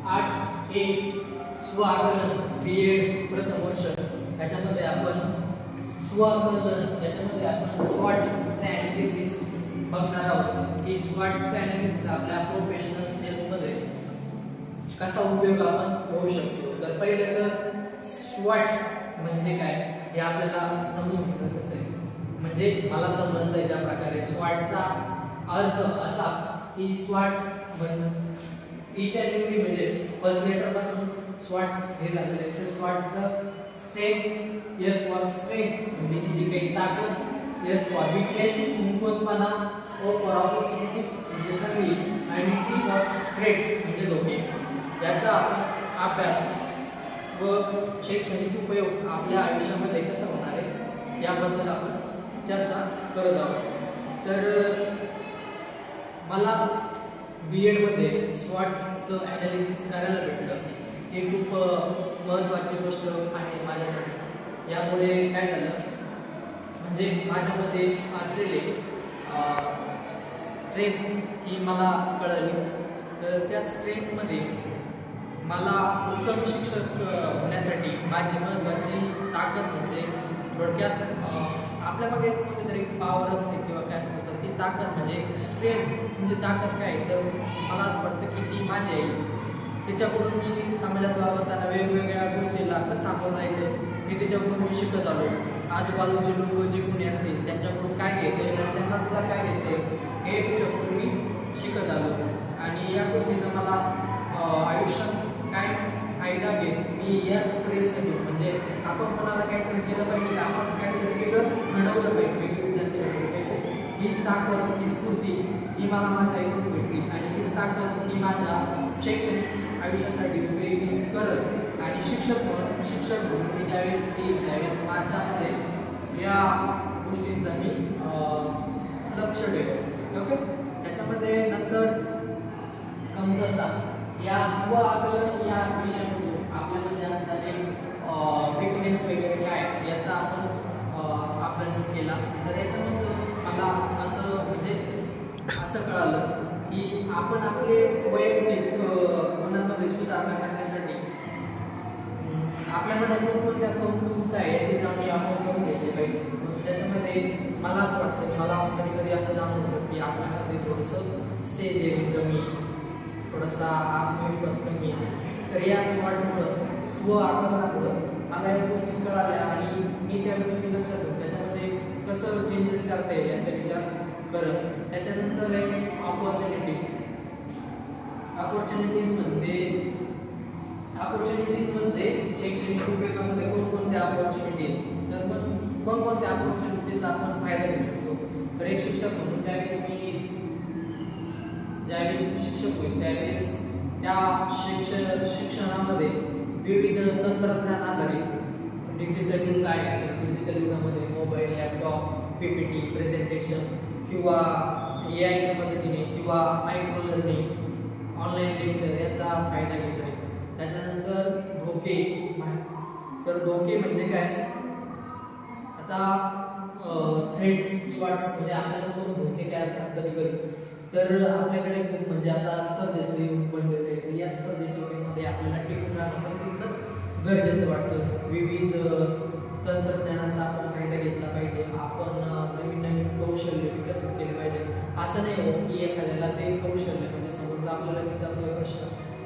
8A स्वआकलन B.Ed प्रथम वर्ष याच्यामध्ये आपण स्वआकलन याच्यामध्ये आपण SWOTचं ॲनालिसिस बघणार आहोत की SWOTचं ॲनालिसिस आपल्या प्रोफेशनल सेल्फमध्ये कसा उपयोग आपण होऊ शकतो. तर पहिले तर SWOT म्हणजे काय हे आपल्याला समजून घ्यायचं आहे. म्हणजे मला संबंध आहे त्या प्रकारे SWOTचा अर्थ असा की SWOT इच अँड एव्हरी म्हणजे फर्स्ट लेटर पासून SWOT हे लागले आहे. SWOTचं स्ट्रेंथ S फॉर स्ट्रेंथ म्हणजे की जी काही ताकद, S फॉर वीकनेस कमकुवतपणा, O फॉर ऑपॉर्च्युनिटीज म्हणजे संधी आणि T फॉर थ्रेट्स म्हणजे धोके. याचा आपण अभ्यास व शैक्षणिक उपयोग आपल्या आयुष्यामध्ये कसा होणार आहे याबद्दल आपण चर्चा करत आहोत. तर मला B.Ed मध्ये SWOTचं ॲनालिसिस करायला भेटलं हे खूप महत्त्वाची गोष्ट आहे माझ्यासाठी. यामुळे काय झालं म्हणजे माझ्यामध्ये असलेले स्ट्रेंथ ही मला कळली. तर त्या स्ट्रेंथमध्ये मला उत्तम शिक्षक होण्यासाठी माझी महत्त्वाची ताकद म्हणजे थोडक्यात आपल्यामध्ये कुठेतरी पावर असते किंवा काय असते तर ती ताकद म्हणजे स्ट्रेंथ म्हणजे ताकद काय तर मला असं वाटतं की ती माझी आहे. तिच्याकडून मी समाजात वावरताना वेगवेगळ्या गोष्टीला कसं सामोरं जायचं हे तिच्याकडून मी शिकत आलो. आजूबाजूचे लोक जे कोणी असतील त्यांच्याकडून काय घ्यायचे त्यांना तुला काय घ्यायचं हे तिच्याकडून मी शिकत आलो. आणि या गोष्टीचा मला आयुष्यात काय फायदा घेत मी याच प्रयत्न केलो. म्हणजे आपण कोणाला काहीतरी दिलं पाहिजे, आपण काहीतरी वेगळं घडवलं पाहिजे, वेगळे विद्यार्थी घडवलं पाहिजे. ही ताकद ही स्फूर्ती ही मला माझ्या ऐकून भेटली आणि हीच ताकद ही माझ्या शैक्षणिक आयुष्यासाठी वेगळी करत आणि शिक्षक म्हणून मी ज्यावेळेस माझ्यामध्ये या गोष्टींचा मी लक्ष ठेवलं. ओके. त्याच्यामध्ये नंतर कमतरता या स्वआकलन या विषयामधून आपल्यामध्ये असणारे वीकनेस वगैरे काय याचा आपण अभ्यास केला. तर याच्यामधून मला असं कळालं की आपण आपले वैयक्तिक गुणांमध्ये सुधारणा करण्यासाठी आपल्यामध्ये कोणकोणत्या कमतरता आहे याची जाणीव आपण करून घेतली पाहिजे. त्याच्यामध्ये मला असं वाटतं की मला कधी कधी असं जाणवतं की आपल्यामध्ये थोडंसं स्टेज डेअरिंग कमी, थोडासा आत्मविश्वास कमी. तर या SWOTमुळं स्वआकलनामुळं मला या गोष्टी कळाल्या आणि मी त्या गोष्टी लक्षात घेऊन त्याच्यामध्ये कसं चेंजेस करता येईल याचा विचार करत. त्याच्यानंतर आहे अपॉर्च्युनिटीज मध्ये शैक्षणिक उपयोगामध्ये कोणकोणत्या अपॉर्च्युनिटी आहेत तर मग कोणकोणत्या अपॉर्च्युनिटीजचा आपण फायदा घेऊ शकतो. तर एक शिक्षक म्हणून ज्यावेळेस शिक्षक होईल त्यावेळेस त्या शिक्षणामध्ये विविध तंत्रज्ञान आधारित डिजिटल युग आहे. डिजिटल युगामध्ये मोबाईल, लॅपटॉप, PPT, प्रेझेंटेशन किंवा AI मदतीने किंवा मायक्रो लर्निंग, ऑनलाईन लेक्चर याचा फायदा घेतो आहे. त्याच्यानंतर धोके. तर धोके म्हणजे काय आता थ्रेड्स SWOTs म्हणजे आपल्यासमोर धोके काय असतात कधी कधी तर आपल्याकडे खूप म्हणजे आता स्पर्धेचं युग बनलेलं आहे. तर या स्पर्धेच्या युगामध्ये आपल्याला टिकून राहणं तितकंच गरजेचं वाटतं. विविध तंत्रज्ञानाचा आपण फायदा घेतला पाहिजे. आपण नवीन कौशल्य विकसित केले पाहिजे. असं नाही हो की एखाद्याला ते कौशल्य म्हणजे समोरचा आपल्याला विचारतोय प्रश्न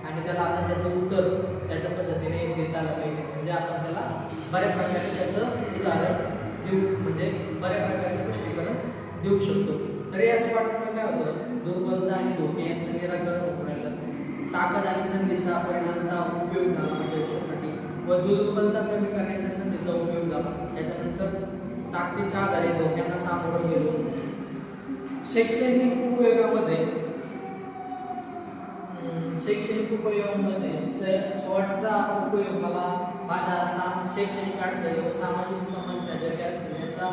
आणि त्याला आपण त्याचं उत्तर त्याच्या पद्धतीने देता आलं पाहिजे. म्हणजे आपण त्याला बऱ्या प्रकारे त्याचं उदाहरण देऊ म्हणजे बऱ्या प्रकारे स्पष्टीकरण देऊ शकतो. तर या SWOTमुळे काय होतं दुर्बलता आणि धोके यांचं निराकरण होऊन राहिलं. ताकद आणि संधीचा परिणामचा उपयोग झाला माझ्या आयुष्यासाठी व दुर्बलता कमी करण्याच्या संधीचा उपयोग झाला. त्याच्यानंतर ताकदीच्या आधारे धोक्यांना सामोरं गेलो. शैक्षणिक उपयोगामध्ये SWOTचा उपयोग मला माझ्या शैक्षणिक अडथळे व सामाजिक समस्या ज्या काही असतील याचा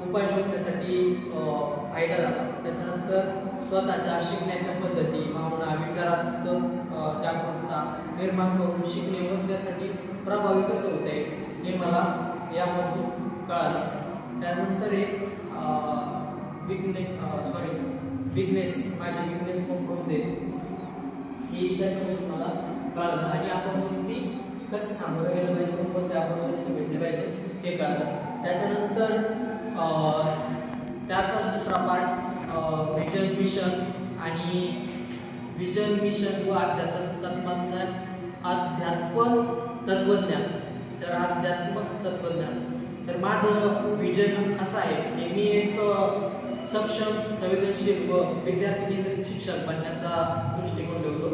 उपाय शोधण्यासाठी फायदा झाला. त्याच्यानंतर स्वतःच्या शिकण्याच्या पद्धती, भावना, विचारात जागरूकता निर्माण करून शिकणे व त्यासाठी प्रभावी कसं होत आहे हे मला यामधून कळालं. त्यानंतर एक विकनेस माझी विकनेस कोणते ही त्याच्यामधून मला कळालं आणि अपॉर्च्युनिटी कसं सामोरं गेलं पाहिजे, कोणकोणते अपॉर्च्युनिटी भेटले पाहिजे हे कळालं. त्याच्यानंतर त्याचा दुसरा पार्ट विजन मिशन आणि विजन मिशन व तत्वज्ञान. तर अध्यात्मक तत्वज्ञान, तर माझं विजन असं आहे की मी एक सक्षम, संवेदनशील व विद्यार्थी केंद्रित शिक्षक बनण्याचा दृष्टिकोन ठेवतो.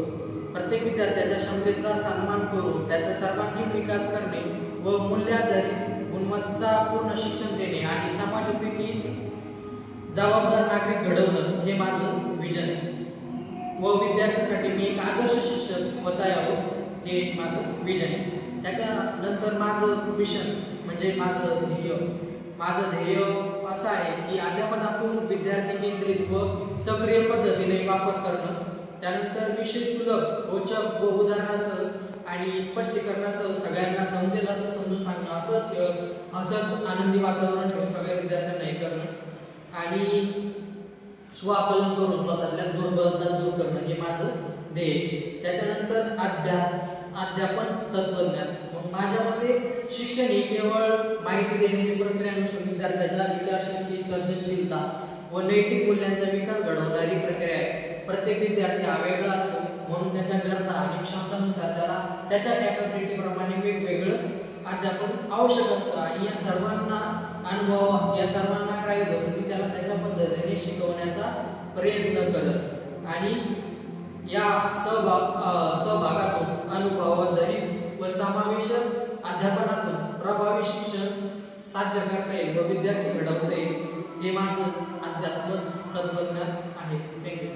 प्रत्येक विद्यार्थ्याच्या क्षमतेचा सन्मान करून त्याचा सर्वांगीण विकास करणे व मूल्याधारित गुणवत्तापूर्ण शिक्षण देणे आणि समाजोपयोगी जबाबदार नागरिक घडवणं हे माझं विजन आहे. व विद्यार्थ्यांसाठी मी एक आदर्श शिक्षक होता यावं हे एक माझं विजन आहे. त्याच्यानंतर माझं मिशन म्हणजे माझं ध्येय असं आहे की अध्यापनातून विद्यार्थी केंद्रित व सक्रिय पद्धतीने वापर करणं. त्यानंतर विषय सुलभ, रोचक व उदाहरणासह आणि स्पष्टीकरणासह सगळ्यांना समजेल असं समजून सांगणं, असंच आनंदी वातावरण ठेवून सगळ्या विद्यार्थ्यांना हे करणं आणि स्वाकलन करून स्वतःतल्या दुर्बलता दूर करणं हे माझं ध्येय. त्याच्यानंतर अध्यापन तत्वज्ञान. मग माझ्या मते शिक्षण ही केवळ माहिती देण्याची प्रक्रिया नसून विद्यार्थ्याच्या विचारशक्ती, सर्जनशीलता व नैतिक मूल्यांचा विकास घडवणारी प्रक्रिया आहे. प्रत्येक विद्यार्थी हा वेगळा असतो, म्हणून त्याच्या गरजा आणि क्षमतांनुसार त्याला त्याच्या कॅपॅबिलिटी प्रमाणे वेगवेगळं अध्यापन आवश्यक असतं आणि या सर्वांना काय धरून मी त्याला त्याच्या पद्धतीने शिकवण्याचा प्रयत्न करत आणि या सहभागातून अनुभवाधारित व समावेशक अध्यापनातून प्रभावी शिक्षण साध्य करता येईल व विद्यार्थी घडवता येईल हे माझं अध्यात्म तत्वज्ञान आहे. थँक्यू.